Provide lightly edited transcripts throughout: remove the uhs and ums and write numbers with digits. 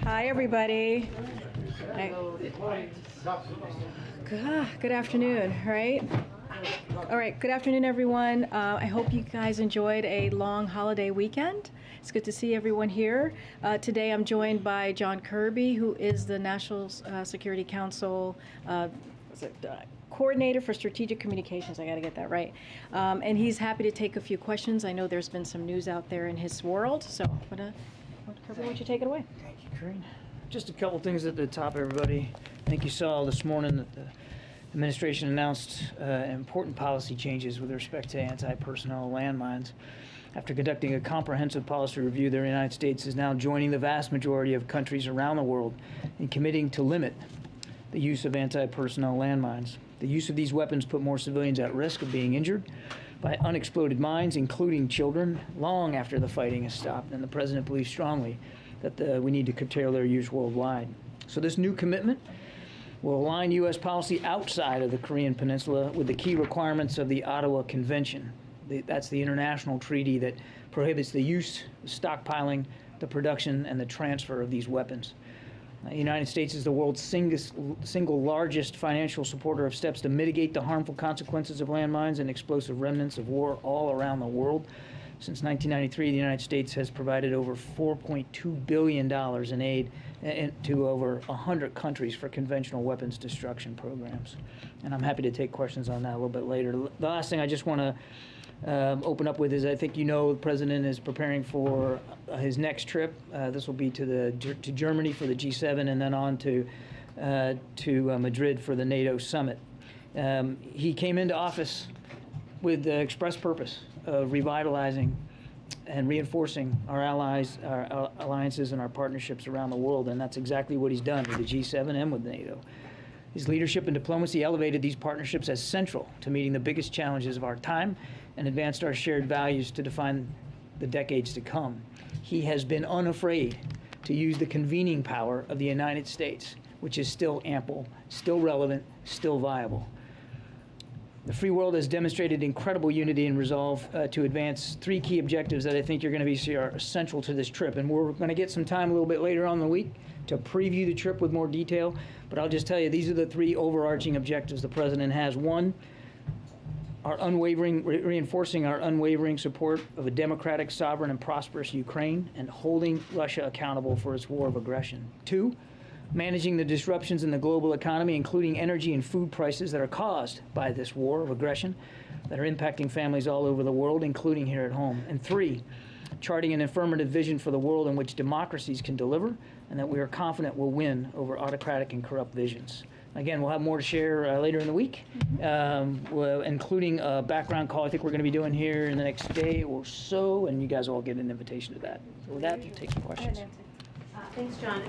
Hi, everybody. Good afternoon, right? All right, good afternoon, everyone. I hope you guys enjoyed a long holiday weekend. It's good to see everyone here. Today I'm joined by John Kirby, who is the National Security Council Coordinator for Strategic Communications. I got to get that right. And he's happy to take a few questions. I know there's been some news out there in his world, so Kirby, why don't you take it away? Thank you, Karine. Just a couple things at the top, everybody. I think you saw this morning that the administration announced important policy changes with respect to anti-personnel landmines. After conducting a comprehensive policy review, the United States is now joining the vast majority of countries around the world in committing to limit the use of anti-personnel landmines. The use of these weapons put more civilians at risk of being injured by unexploded mines, including children, long after the fighting has stopped, and the President believes strongly that we need to curtail their use worldwide. So this new commitment will align U.S. policy outside of the Korean Peninsula with the key requirements of the Ottawa Convention. That's the international treaty that prohibits the use, the stockpiling, the production, and the transfer of these weapons. The United States is the world's single largest financial supporter of steps to mitigate the harmful consequences of landmines and explosive remnants of war all around the world. Since 1993, the United States has provided over $4.2 billion in aid to over 100 countries for conventional weapons destruction programs. And I'm happy to take questions on that a little bit later. The last thing I just want to open up with is, I think you know the President is preparing for his next trip. This will be to Germany for the G7 and then on to Madrid for the NATO summit. He came into office with the express purpose of revitalizing and reinforcing our allies, our alliances, and our partnerships around the world, and that's exactly what he's done with the G7 and with NATO. His leadership and diplomacy elevated these partnerships as central to meeting the biggest challenges of our time and advanced our shared values to define the decades to come. He has been unafraid to use the convening power of the United States, which is still ample, still relevant, still viable. The free world has demonstrated incredible unity and resolve to advance three key objectives that I think you're going to see are essential to this trip. And we're going to get some time a little bit later on in the week to preview the trip with more detail. But I'll just tell you, these are the three overarching objectives the President has. One, reinforcing our unwavering support of a democratic, sovereign, and prosperous Ukraine and holding Russia accountable for its war of aggression. Two, managing the disruptions in the global economy, including energy and food prices that are caused by this war of aggression that are impacting families all over the world, including here at home. And three, charting an affirmative vision for the world in which democracies can deliver and that we are confident will win over autocratic and corrupt visions. Again, we'll have more to share later in the week, including a background call I think we're going to be doing here in the next day or so, and you guys will all get an invitation to that. So with that, we'll take some questions. Thanks, John.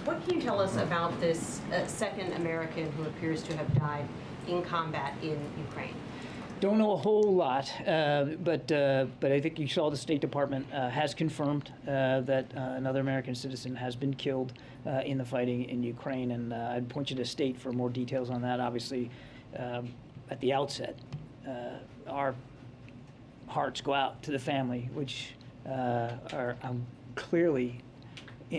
What can you tell us about this second American who appears to have died in combat in Ukraine? Don't know a whole lot, but I think you saw the State Department has confirmed that another American citizen has been killed in the fighting in Ukraine, and I'd point you to State for more details on that. Obviously, at the outset, our hearts go out to the family, which are clearly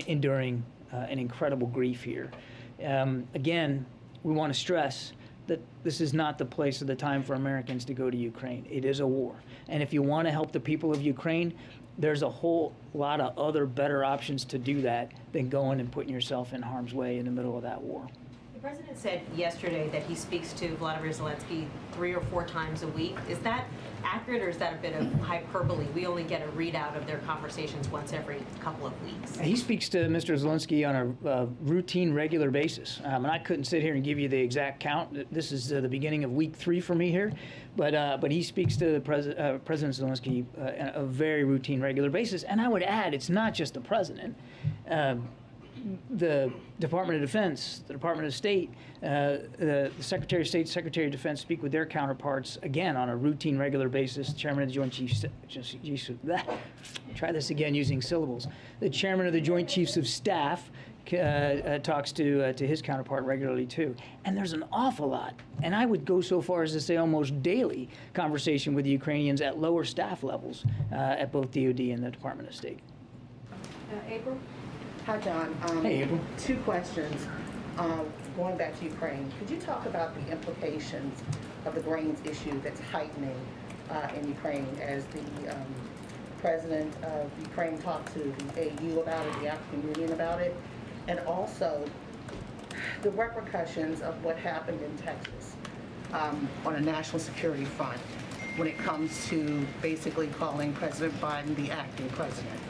enduring an incredible grief here. Again, we want to stress that this is not the place or the time for Americans to go to Ukraine. It is a war. And if you want to help the people of Ukraine, there's a whole lot of other better options to do that than going and putting yourself in harm's way in the middle of that war. The President said yesterday that he speaks to Vladimir Zelensky 3 or 4 times a week. Is that accurate, or is that a bit of hyperbole? We only get a readout of their conversations once every couple of weeks. He speaks to Mr. Zelensky on a routine, regular basis. And I couldn't sit here and give you the exact count. This is the beginning of week 3 for me here. But he speaks to the President Zelensky on a very routine, regular basis. And I would add, it's not just the President. The Department of Defense, the Department of State, the Secretary of State, Secretary of Defense speak with their counterparts, again, on a routine, regular basis. The Chairman of the Joint Chiefs, try this again using syllables. The Chairman of the Joint Chiefs of Staff talks to his counterpart regularly, too. And there's an awful lot, and I would go so far as to say almost daily, conversation with the Ukrainians at lower staff levels at both DOD and the Department of State. April? Hi, John. Hey, April. Two questions. Going back to Ukraine, could you talk about the implications of the grains issue that's heightening in Ukraine as the president of Ukraine talked to the AU about it, the African Union about it, and also the repercussions of what happened in Texas on a national security front when it comes to basically calling President Biden the acting president?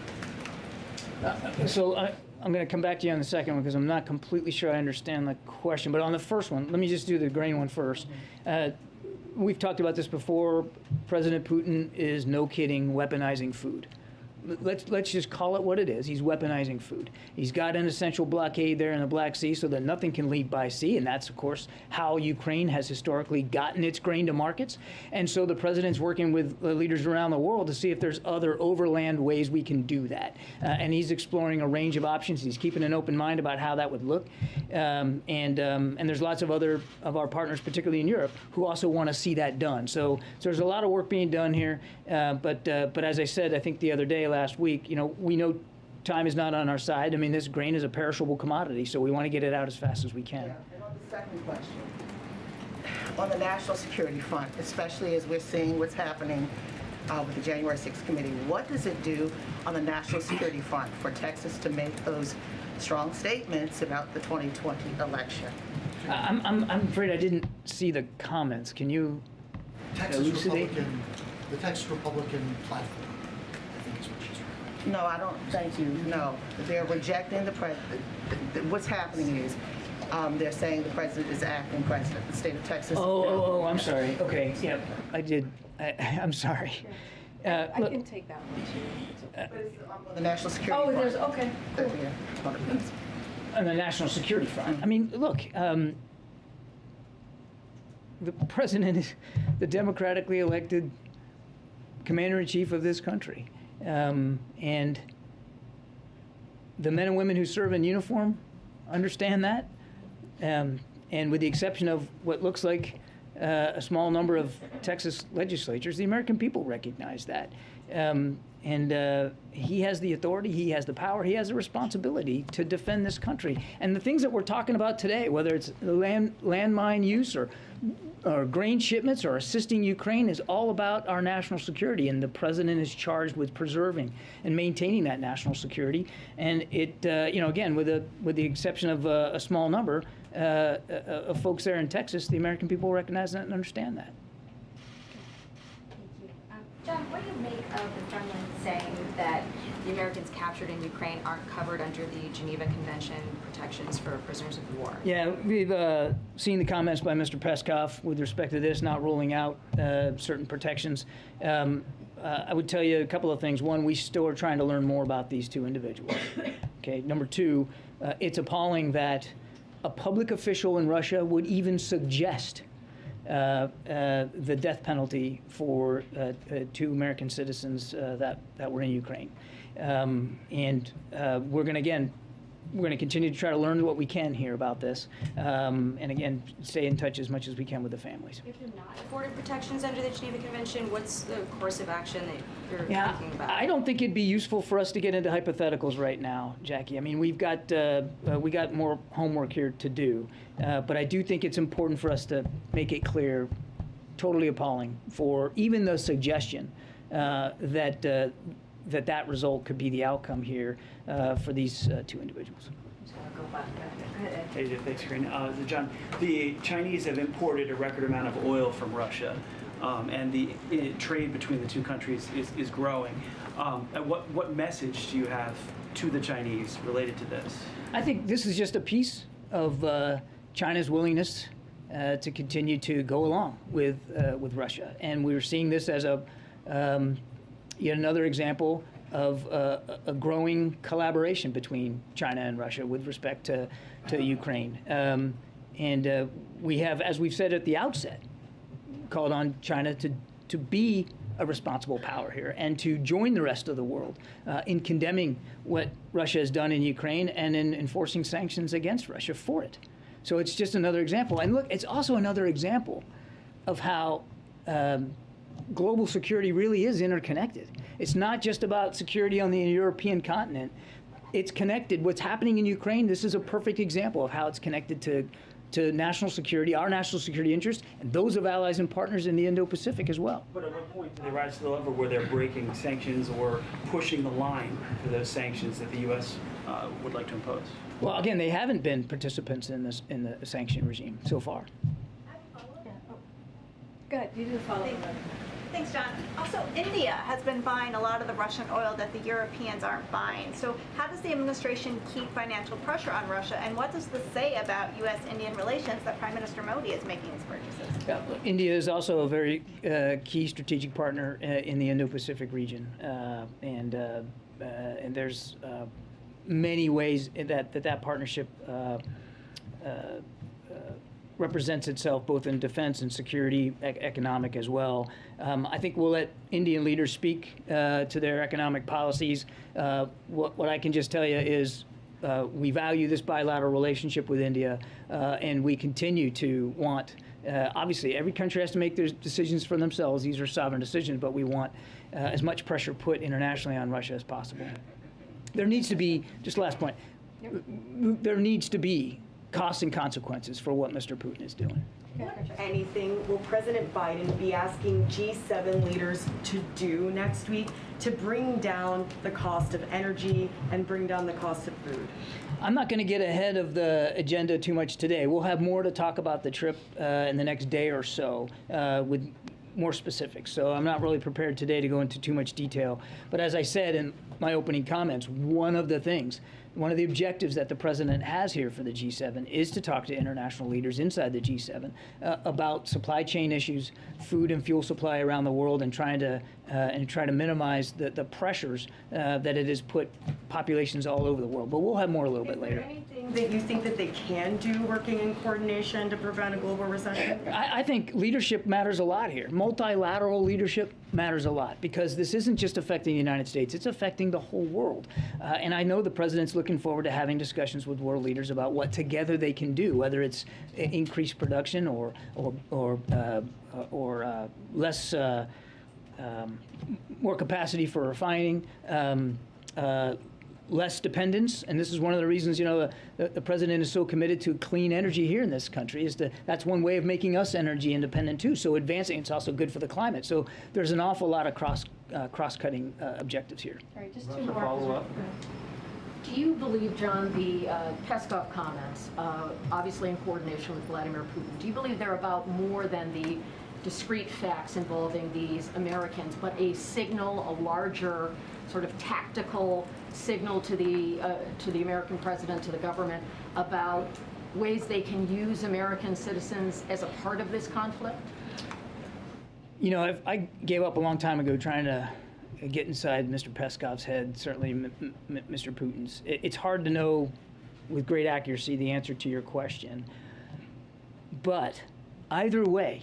So I'm going to come back to you on the second one because I'm not completely sure I understand the question. But on the first one, let me just do the grain one first. We've talked about this before. President Putin is, no kidding, weaponizing food. Let's just call it what it is. He's weaponizing food. He's got an essential blockade there in the Black Sea so that nothing can leave by sea, and that's, of course, how Ukraine has historically gotten its grain to markets. And so the president's working with leaders around the world to see if there's other overland ways we can do that. And he's exploring a range of options. He's keeping an open mind about how that would look. And there's lots of other of our partners, particularly in Europe, who also want to see that done. So there's a lot of work being done here. But as I said, I think the other day, last week, we know time is not on our side. I mean, this grain is a perishable commodity, so we want to get it out as fast as we can. Yeah. And on the second question, on the national security front, especially as we're seeing what's happening with the January 6th committee, what does it do on the national security front for Texas to make those strong statements about the 2020 election? I'm afraid I didn't see the comments. Can you elucidate? The Texas Republican platform, I think is what she's referring No, I don't, thank you, no. They're rejecting the president. What's happening is they're saying the president is acting president. The state of Texas. I'm sorry. Okay, yeah, I did. I'm sorry. I Look, can take that one too. It's okay. But it's on the national security Oh, front. there's, okay, cool. Yeah, okay, thanks. on the national security front, I mean, look, the president is the democratically elected commander-in-chief of this country. And the men and women who serve in uniform understand that. And with the exception of what looks like a small number of Texas legislatures, the American people recognize that. He has the authority, he has the power, he has the responsibility to defend this country. And the things that we're talking about today, whether it's landmine use or grain shipments or assisting Ukraine, is all about our national security. And the president is charged with preserving and maintaining that national security. And it, again, with the exception of a small number of folks there in Texas, the American people recognize that and understand that. John, what do you make of the Kremlin saying that the Americans captured in Ukraine aren't covered under the Geneva Convention protections for prisoners of war? Yeah, we've seen the comments by Mr. Peskov with respect to this, not ruling out certain protections. I would tell you a couple of things. One, we still are trying to learn more about these two individuals. Okay. Number two, it's appalling that a public official in Russia would even suggest the death penalty for two American citizens that were in Ukraine. We're going to continue to try to learn what we can here about this, and again, stay in touch as much as we can with the families. If you're not afforded protections under the Geneva Convention, what's the course of action that you're thinking about? I don't think it'd be useful for us to get into hypotheticals right now, Jackie. I mean, we got more homework here to do, but I do think it's important for us to make it clear, totally appalling, for even the suggestion that result could be the outcome here for these two individuals. Hey, thanks, Karine. John, the Chinese have imported a record amount of oil from Russia, and the trade between the two countries is growing. What message do you have to the Chinese related to this? I think this is just a piece of China's willingness to continue to go along with Russia, and we're seeing this as yet another example of a growing collaboration between China and Russia with respect to Ukraine. We have, as we've said at the outset, called on China to be a responsible power here and to join the rest of the world in condemning what Russia has done in Ukraine and in enforcing sanctions against Russia for it. So it's just another example. And look, it's also another example of how global security really is interconnected. It's not just about security on the European continent. it's connected. What's happening in Ukraine, this is a perfect example of how it's connected to national security, our national security interests, and those of allies and partners in the Indo-Pacific as well. But at what point do they rise to the level where they're breaking sanctions or pushing the line for those sanctions that the U.S. Would like to impose? Well, again, they haven't been participants in the sanction regime so far. Go ahead, you do the follow-up. Thanks, John. Also, India has been buying a lot of the Russian oil that the Europeans aren't buying. So how does the administration keep financial pressure on Russia? And what does this say about U.S.-Indian relations that Prime Minister Modi is making these purchases? Yeah, India is also a very key strategic partner in the Indo-Pacific region. And there's many ways that partnership represents itself both in defense and security, economic as well. I think we'll let Indian leaders speak to their economic policies. What I can just tell you is we value this bilateral relationship with India, and we continue to want, obviously, every country has to make their decisions for themselves. These are sovereign decisions, but we want as much pressure put internationally on Russia as possible. There needs to be, just last point, there needs to be costs and consequences for what Mr. Putin is doing. Anything will President Biden be asking G7 leaders to do next week to bring down the cost of energy and bring down the cost of food? I'm not going to get ahead of the agenda too much today. We'll have more to talk about the trip in the next day or so with more specifics. So I'm not really prepared today to go into too much detail. But as I said in my opening comments, one of the objectives that the president has here for the G7 is to talk to international leaders inside the G7 about supply chain issues, food and fuel supply around the world, and try to minimize the pressures that it has put populations all over the world. But we'll have more a little bit later. Is there anything that you think that they can do working in coordination to prevent a global recession? I think leadership matters a lot here. Multilateral leadership matters a lot because this isn't just affecting the United States, it's affecting the whole world. And I know the president's looking forward to having discussions with world leaders about what together they can do, whether it's increased production or less, more capacity for refining, less dependence. And this is one of the reasons, the president is so committed to clean energy here in this country. That's one way of making us energy independent too. So advancing, it's also good for the climate. So there's an awful lot of cross-cutting objectives here. All right, just two more. Follow-up. Do you believe, John, the Peskov comments, obviously in coordination with Vladimir Putin, do you believe they're about more than the discrete facts involving these Americans, but a signal, a larger sort of tactical signal to the American president, to the government, about ways they can use American citizens as a part of this conflict? I gave up a long time ago trying to get inside Mr. Peskov's head, certainly Mr. Putin's. It's hard to know with great accuracy the answer to your question. But either way,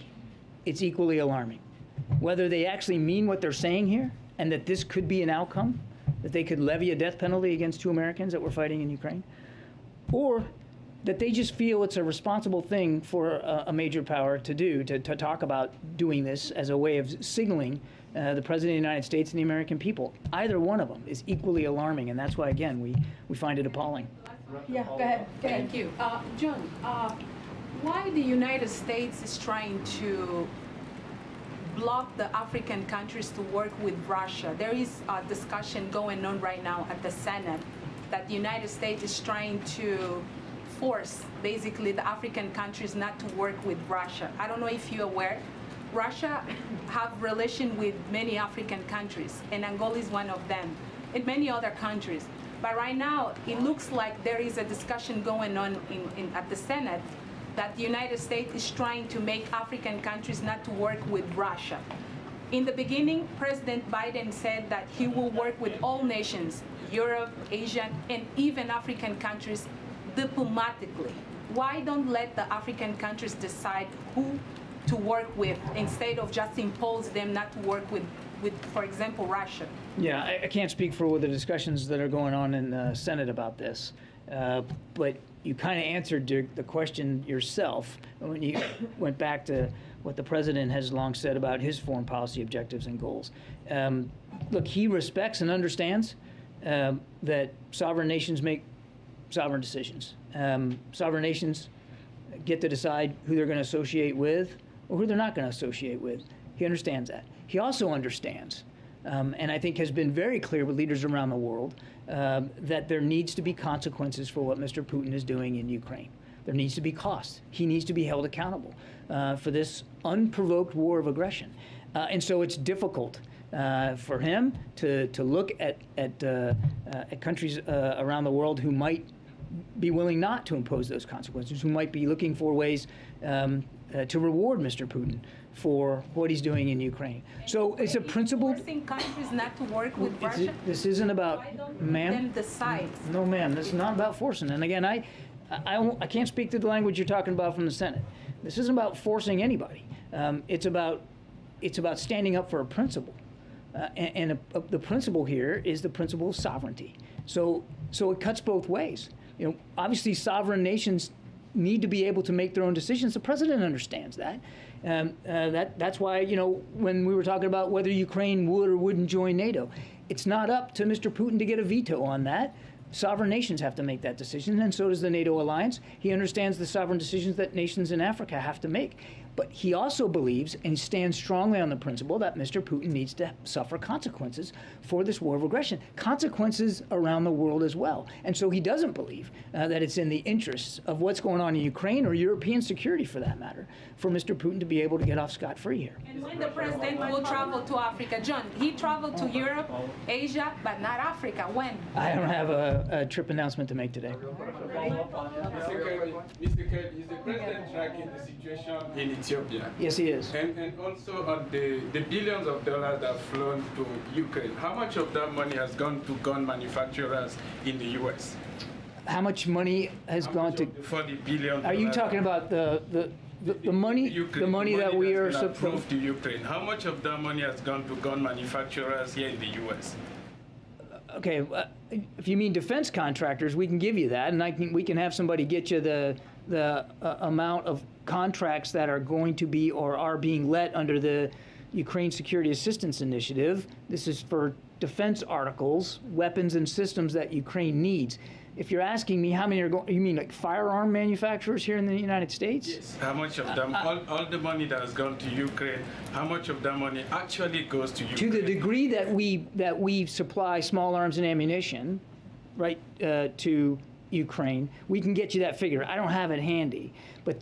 it's equally alarming. Whether they actually mean what they're saying here and that this could be an outcome, that they could levy a death penalty against 2 Americans that were fighting in Ukraine, or that they just feel it's a responsible thing for a major power to do, to talk about doing this as a way of signaling the President of the United States and the American people. Either one of them is equally alarming, and that's why, again, we find it appalling. Yeah, go ahead. Thank you. John, why the United States is trying to block the African countries to work with Russia? There is a discussion going on right now at the Senate that the United States is trying to force basically the African countries not to work with Russia. I don't know if you're aware, Russia have relation with many African countries, and Angola is one of them, and many other countries. But right now, it looks like there is a discussion going on at the Senate that the United States is trying to make African countries not to work with Russia. In the beginning, President Biden said that he will work with all nations, Europe, Asia, and even African countries diplomatically. Why don't let the African countries decide who to work with instead of just impose them not to work with, for example, Russia? Yeah, I can't speak for the discussions that are going on in the Senate about this, but you kind of answered the question yourself when you went back to what the president has long said about his foreign policy objectives and goals. Look, he respects and understands that sovereign nations make sovereign decisions. Sovereign nations get to decide who they're going to associate with or who they're not going to associate with. He understands that. He also understands, and I think has been very clear with leaders around the world, that there needs to be consequences for what Mr. Putin is doing in Ukraine. There needs to be costs. He needs to be held accountable for this unprovoked war of aggression. And so it's difficult for him to look at countries around the world who might be willing not to impose those consequences, who might be looking for ways to reward Mr. Putin for what he's doing in Ukraine. So it's a principled. Forcing countries not to work with Russia. This isn't about, ma'am. Them decide. No, ma'am. This is not about forcing. And again, I can't speak to the language you're talking about from the Senate. This isn't about forcing anybody. It's about standing up for a principle. The principle here is the principle of sovereignty. So it cuts both ways. You know, obviously sovereign nations need to be able to make their own decisions. The president understands that. That's why, you know, when we were talking about whether Ukraine would or wouldn't join NATO, it's not up to Mr. Putin to get a veto on that. Sovereign nations have to make that decision, and so does the NATO alliance. He understands the sovereign decisions that nations in Africa have to make. But he also believes and stands strongly on the principle that Mr. Putin needs to suffer consequences for this war of aggression, consequences around the world as well. And so he doesn't believe that it's in the interests of what's going on in Ukraine or European security, for that matter, for Mr. Putin to be able to get off scot-free here. And when the president will travel to Africa, John, he traveled to Europe, Asia, but not Africa. When? I don't have a trip announcement to make today. Mr. Kerr, is the president tracking the situation in Ethiopia? Yes, he is. And also on the billions of dollars that have flown to Ukraine, how much of that money has gone to gun manufacturers in the U.S.? How much money has gone to? $40 billion. Are you talking about the money? Ukraine, the money that we are approved to Ukraine. How much of that money has gone to gun manufacturers here in the U.S.? Okay, if you mean defense contractors, we can give you that, and we can have somebody get you the amount of contracts that are going to be or are being let under the Ukraine Security Assistance Initiative. This is for defense articles, weapons and systems that Ukraine needs. If you're asking me how many are going, you mean like firearm manufacturers here in the United States? Yes. How much of them, all the money that has gone to Ukraine, how much of that money actually goes to Ukraine? To the degree that we supply small arms and ammunition, right, to Ukraine, we can get you that figure. I don't have it handy, but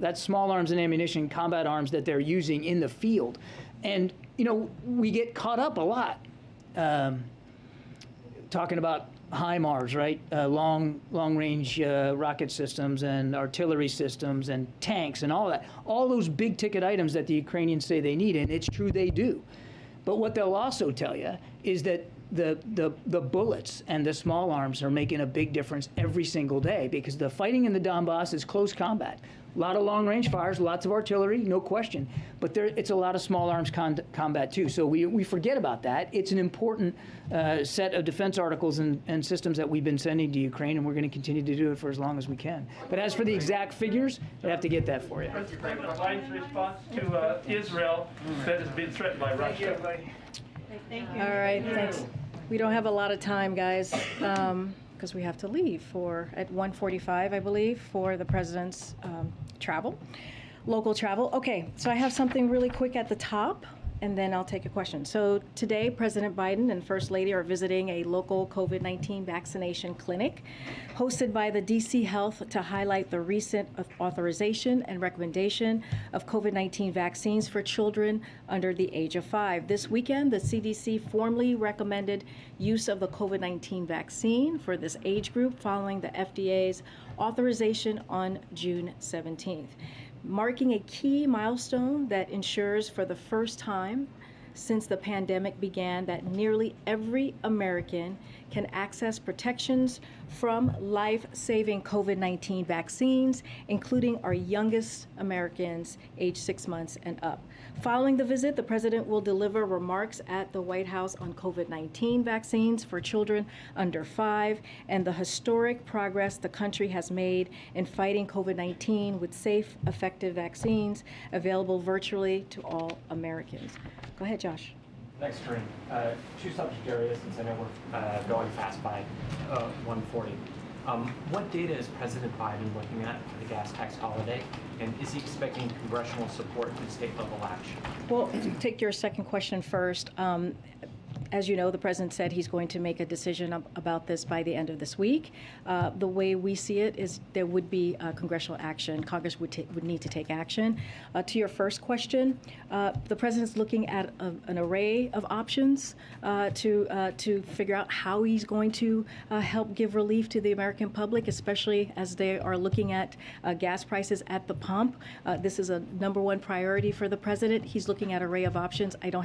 that's small arms and ammunition, combat arms that they're using in the field. And, you know, we get caught up a lot talking about HIMARS, right? Long-range rocket systems and artillery systems and tanks and all that. All those big-ticket items that the Ukrainians say they need, and it's true they do. But what they'll also tell you is that the bullets and the small arms are making a big difference every single day, because the fighting in the Donbass is close combat. A lot of long-range fires, lots of artillery, no question. But it's a lot of small arms combat too. So we forget about that. It's an important set of defense articles and systems that we've been sending to Ukraine, and we're going to continue to do it for as long as we can. But as for the exact figures, I have to get that for you. Biden's response to Israel that has been threatened by Russia. Thank you. All right, thanks. We don't have a lot of time, guys, because we have to leave at 1:45, I believe, for the president's local travel. Okay, so I have something really quick at the top, and then I'll take a question. So today, President Biden and First Lady are visiting a local COVID-19 vaccination clinic hosted by the DC Health to highlight the recent authorization and recommendation of COVID-19 vaccines for children under the age of 5. This weekend, the CDC formally recommended use of the COVID-19 vaccine for this age group following the FDA's authorization on June 17th. Marking a key milestone that ensures for the first time since the pandemic began that nearly every American can access protections from life-saving COVID-19 vaccines, including our youngest Americans aged 6 months and up. Following the visit, the president will deliver remarks at the White House on COVID-19 vaccines for children under 5 and the historic progress the country has made in fighting COVID-19 with safe, effective vaccines available virtually to all Americans. Go ahead, Josh. Thanks, Karine. Two subject areas, since I know we're going fast by 1:40. What data is President Biden looking at for the gas tax holiday, and is he expecting congressional support in state-level action? Well, to take your second question first. As you know, the president said he's going to make a decision about this by the end of this week. The way we see it is there would be congressional action. Congress would need to take action. To your first question, the president's looking at an array of options to figure out how he's going to help give relief to the American public, especially as they are looking at gas prices at the pump. This is a #1 priority for the president. He's looking at an array of options. We don't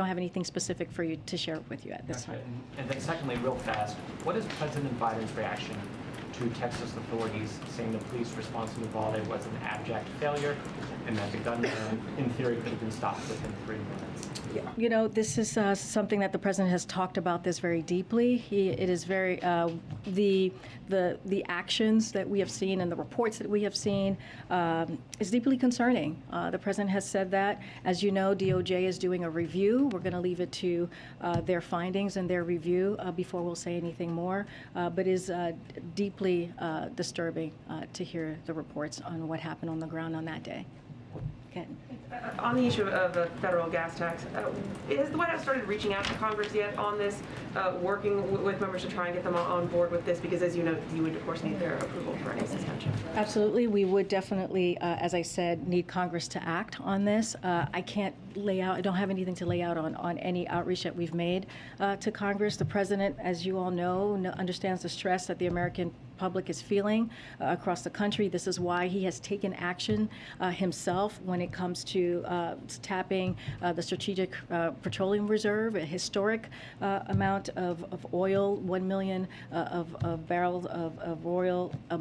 have anything specific for you to share with you at this time. And then secondly, real fast, what is President Biden's reaction to Texas authorities saying the police response to Uvalde was an abject failure and that the gunman, in theory, could have been stopped within 3 minutes? You know, this is something that the president has talked about this very deeply. It is very the actions that we have seen and the reports that we have seen is deeply concerning. The president has said that. As you know, DOJ is doing a review. We're going to leave it to their findings and their review before we'll say anything more. But it is deeply disturbing to hear the reports on what happened on the ground on that day. Okay. On the issue of the federal gas tax, has the White House started reaching out to Congress yet on this, working with members to try and get them on board with this? Because as you know, you would of course need their approval for any suspension. Absolutely. We would definitely, as I said, need Congress to act on this. I can't lay out, I don't have anything to lay out on any outreach that we've made to Congress. The president, as you all know, understands the stress that the American public is feeling across the country. This is why he has taken action himself when it comes to tapping the Strategic Petroleum Reserve, a historic amount of oil, 1 million of barrels of oil a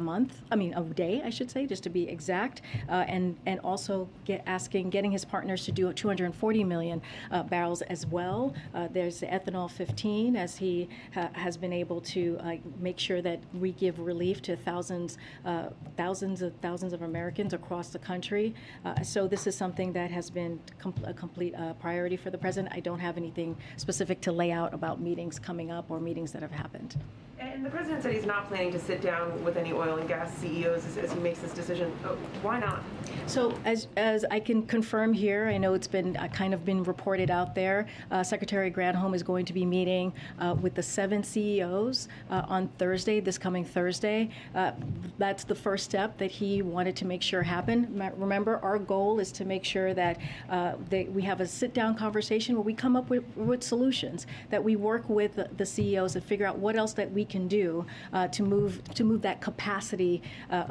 day, I should say, just to be exact, and also getting his partners to do 240 million barrels as well. There's the ethanol 15, as he has been able to make sure that we give relief to thousands of Americans across the country. So this is something that has been a complete priority for the president. I don't have anything specific to lay out about meetings coming up or meetings that have happened. And the president said he's not planning to sit down with any oil and gas CEOs as he makes this decision. Why not? So as I can confirm here, I know it's been kind of been reported out there, Secretary Granholm is going to be meeting with the 7 CEOs on Thursday, this coming Thursday. That's the first step that he wanted to make sure happened. Remember, our goal is to make sure that we have a sit-down conversation where we come up with solutions, that we work with the CEOs and figure out what else that we can do to move that capacity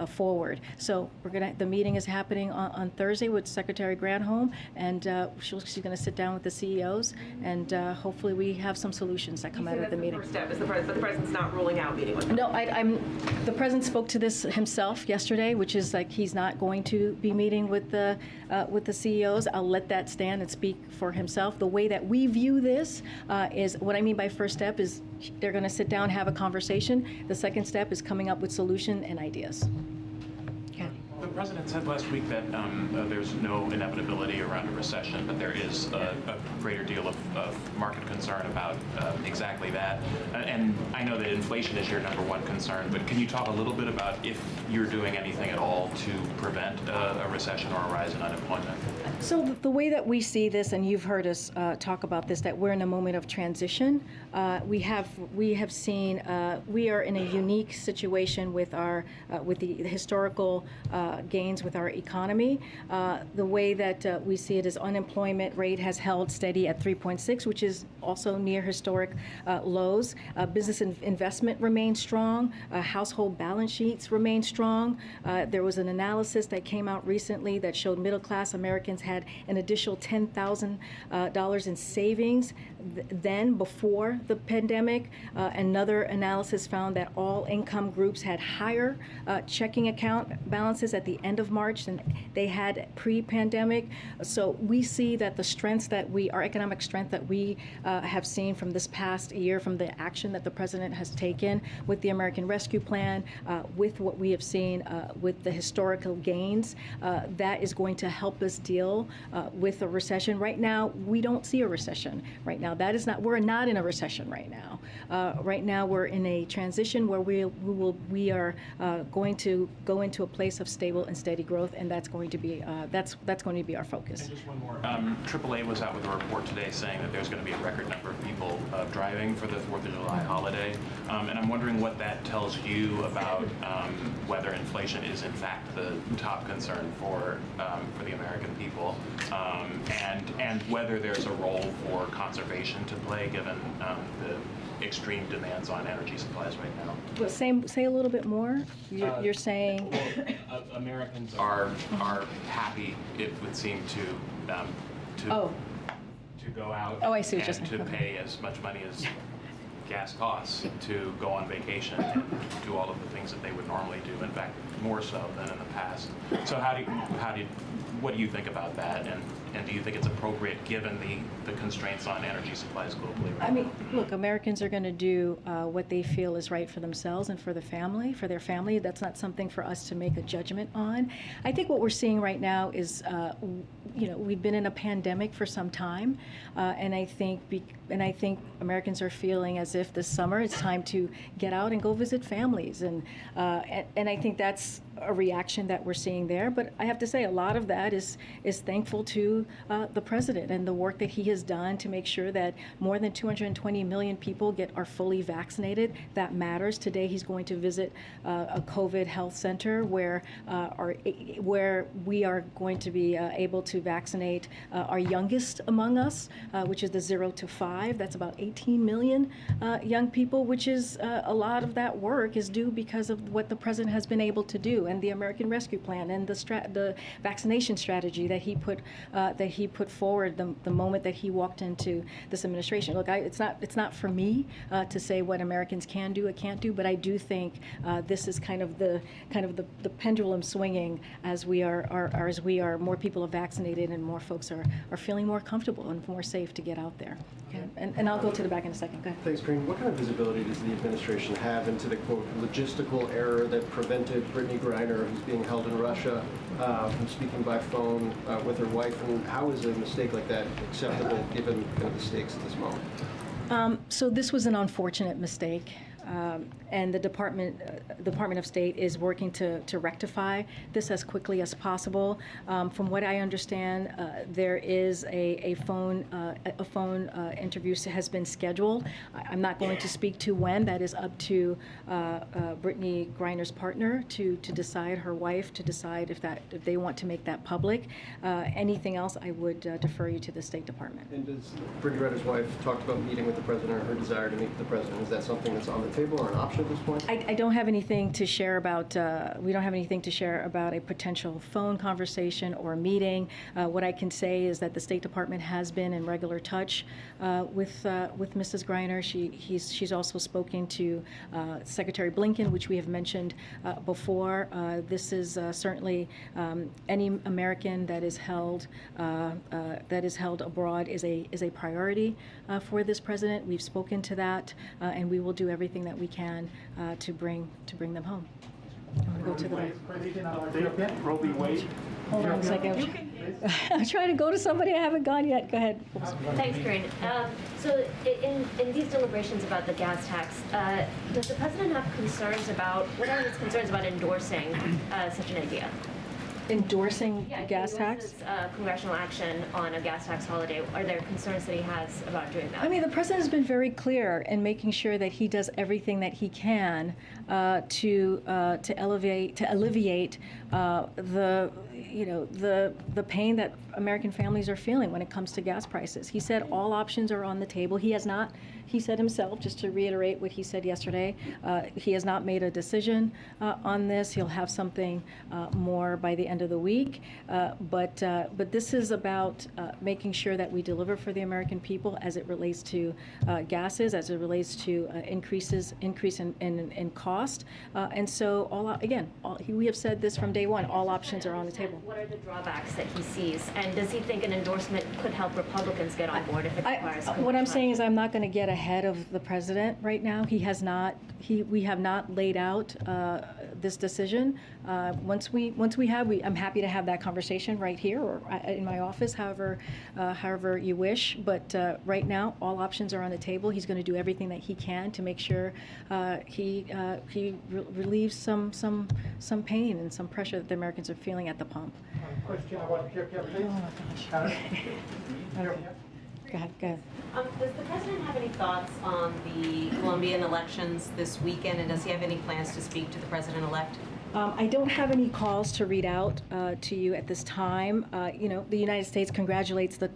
forward. So the meeting is happening on Thursday with Secretary Granholm, and she's going to sit down with the CEOs, and hopefully we have some solutions that come out of the meeting. The first step is but the president's not ruling out meeting with them. No, the president spoke to this himself yesterday, which is like he's not going to be meeting with the CEOs. I'll let that stand and speak for himself. The way that we view this is, what I mean by first step is they're going to sit down, have a conversation. The second step is coming up with solution and ideas. The president said last week that there's no inevitability around a recession, but there is a greater deal of market concern about exactly that. And I know that inflation is your #1 concern, but can you talk a little bit about if you're doing anything at all to prevent a recession or a rise in unemployment? So the way that we see this, and you've heard us talk about this, that we're in a moment of transition. We have seen we are in a unique situation with the historical gains with our economy. The way that we see it is unemployment rate has held steady at 3.6, which is also near historic lows. Business investment remains strong. Household balance sheets remain strong. There was an analysis that came out recently that showed middle-class Americans had an additional $10,000 in savings then before the pandemic. Another analysis found that all income groups had higher checking account balances at the the end of March than they had pre-pandemic. So we see that the strengths that our economic strength that we have seen from this past year, from the action that the president has taken with the American Rescue Plan, with what we have seen with the historical gains, that is going to help us deal with a recession. Right now, we don't see a recession. Right now, we're not in a recession right now. Right now, we're in a transition where we are going to go into a place of stable and steady growth, and that's going to be our focus. And just one more. AAA was out with a report today saying that there's going to be a record number of people driving for the 4th of July holiday, and I'm wondering what that tells you about whether inflation is in fact the top concern for the American people, and whether there's a role for conservation to play given the extreme demands on energy supplies right now. Well, say a little bit more. You're saying Americans are happy, it would seem, to go out I see what you're and saying. to pay as much money as gas costs to go on vacation and do all of the things that they would normally do. In fact, more so than in the past. So what do you think about that? And do you think it's appropriate given the constraints on energy supplies globally? I mean, look, Americans are going to do what they feel is right for themselves and for their family. That's not something for us to make a judgment on. I think what we're seeing right now is, we've been in a pandemic for some time, and I think Americans are feeling as if this summer it's time to get out and go visit families, and I think that's a reaction that we're seeing there. But I have to say, a lot of that is thankful to the president and the work that he has done to make sure that more than 220 million people are fully vaccinated. That matters. Today he's going to visit a COVID health center where we are going to be able to vaccinate our youngest among us, which is the 0 to 5. That's about 18 million young people, which is a lot of that work is due because of what the president has been able to do, and the American Rescue Plan, and the vaccination strategy that he put forward the moment that he walked into this administration. Look, it's not for me to say what Americans can do or can't do, but I do think this is kind of the pendulum swinging as we are more people are vaccinated and more folks are feeling more comfortable and more safe to get out there. Okay. And I'll go to the back in a second. Go ahead. Thanks, Karine. What kind of visibility does the administration have into the, quote, logistical error that prevented Brittany Griner, who's being held in Russia, from speaking by phone with her wife? And how is a mistake like that acceptable given kind of the stakes at this moment? So this was an unfortunate mistake. And the Department of State is working to rectify this as quickly as possible. From what I understand, there is a phone interview has been scheduled. I'm not going to speak to when. That is up to Brittany Griner's partner to decide, her wife, to decide if they want to make that public. Anything else, I would defer you to the State Department. And does Brittany Griner's wife talked about meeting with the president, or her desire to meet with the president? Is that something that's on the table or an option at this point? I don't have anything to share about, we don't have anything to share about a potential phone conversation or meeting. What I can say is that the State Department has been in regular touch with Mrs. Griner. She's also spoken to Secretary Blinken, which we have mentioned before. This is certainly any American that is held abroad is a priority for this president. We've spoken to that, and we will do everything that we can to bring them home. I'm going to go to the Roe v. Wade. Hold on a second. I'm trying to go to somebody. I haven't gone yet. Go ahead. Thanks, Karine. So in these deliberations about the gas tax, does the president have concerns about, what are his concerns about endorsing such an idea? Endorsing gas tax? Congressional action on a gas tax holiday. Are there concerns that he has about doing that? I mean, the president has been very clear in making sure that he does everything that he can to alleviate the pain that American families are feeling when it comes to gas prices. He said all options are on the table. He has not. He said himself, just to reiterate what he said yesterday, he has not made a decision on this. He'll have something more by the end of the week. But this is about making sure that we deliver for the American people as it relates to gases, as it relates to increase in cost. cost. And so, we have said this from day one, all options are on the table. What are the drawbacks that he sees? And does he think an endorsement could help Republicans get on board if it requires What I'm saying is I'm not going to get ahead of the president right now. We have not laid out this decision. Once we have, I'm happy to have that conversation right here or in my office, however you wish. But right now, all options are on the table. He's going to do everything that he can to make sure he relieves some pain and some pressure that the Americans are feeling at the pump. Question about Jean-Pierre, please. Go ahead. Does the president have any thoughts on the Colombian elections this weekend, and does he have any plans to speak to the president-elect? I don't have any calls to read out to you at this time. The United States congratulates the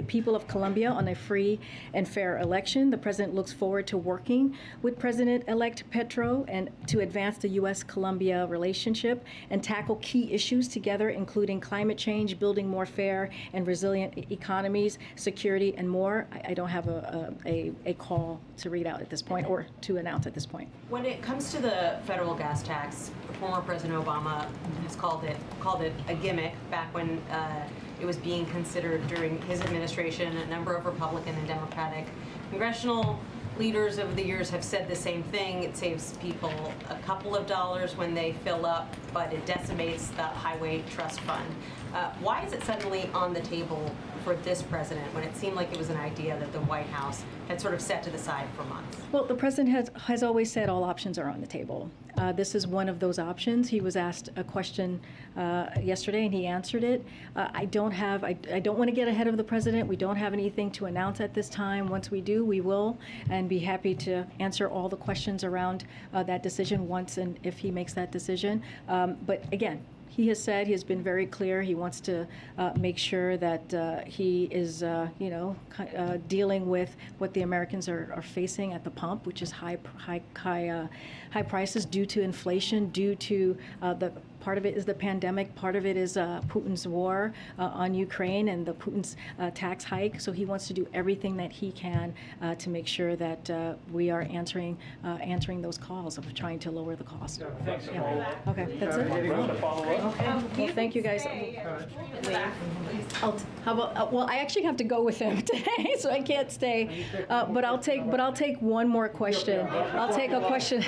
people of Colombia on a free and fair election. The president looks forward to working with President-elect Petro and to advance the U.S.-Colombia relationship and tackle key issues together, including climate change, building more fair and resilient economies, security, and more. I don't have a call to read out at this point or to announce at this point. When it comes to the federal gas tax, former President Obama has called it a gimmick back when it was being considered during his administration. A number of Republican and Democratic congressional leaders over the years have said the same thing. It saves people a couple of dollars when they fill up, but it decimates the highway trust fund. Why is it suddenly on the table for this president when it seemed like it was an idea that the White House had sort of set to the side for months? Well, the president has always said all options are on the table. This is one of those options. He was asked a question yesterday and he answered it. I don't want to get ahead of the president. We don't have anything to announce at this time. Once we do, we will, and be happy to answer all the questions around that decision once and if he makes that decision. But again, he has said, he has been very clear, he wants to make sure that he is, dealing with what the Americans are facing at the pump, which is high prices due to inflation, due to part of it is the pandemic, part of it is Putin's war on Ukraine and the Putin's tax hike. So he wants to do everything that he can to make sure that we are answering those calls of trying to lower the cost. Thanks. Yeah. Okay, that's it. Okay. Well, thank you guys. How about? Well, I actually have to go with him today, so I can't stay. But I'll take one more question. I'll take a question.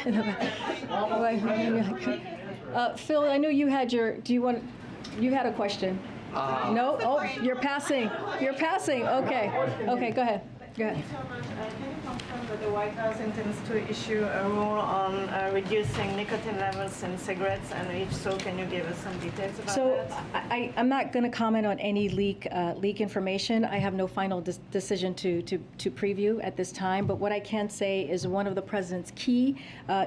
Phil, I know you had you had a question. No? Oh, you're passing. You're passing. Okay. Okay, go ahead. Go ahead. Thank you so much. Can you confirm that the White House intends to issue a rule on reducing nicotine levels in cigarettes? And if so, can you give us some details about that? I'm not going to comment on any leak information. I have no final decision to preview at this time. But what I can say is one of the president's key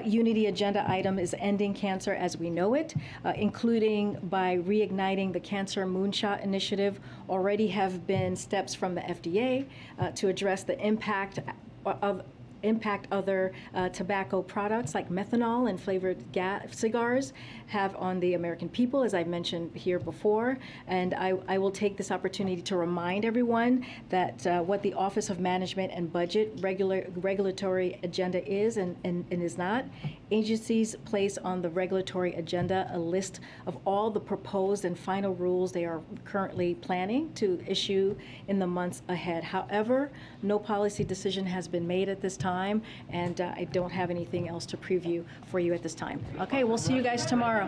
unity agenda item is ending cancer as we know it, including by reigniting the Cancer Moonshot Initiative. Already have been steps from the FDA to address the impact other tobacco products like methanol and flavored cigars have on the American people, as I've mentioned here before. And I will take this opportunity to remind everyone that what the Office of Management and Budget regulatory agenda is and is not. Agencies place on the regulatory agenda a list of all the proposed and final rules they are currently planning to issue in the months ahead. However, no policy decision has been made at this time, and I don't have anything else to preview for you at this time. Okay, we'll see you guys tomorrow.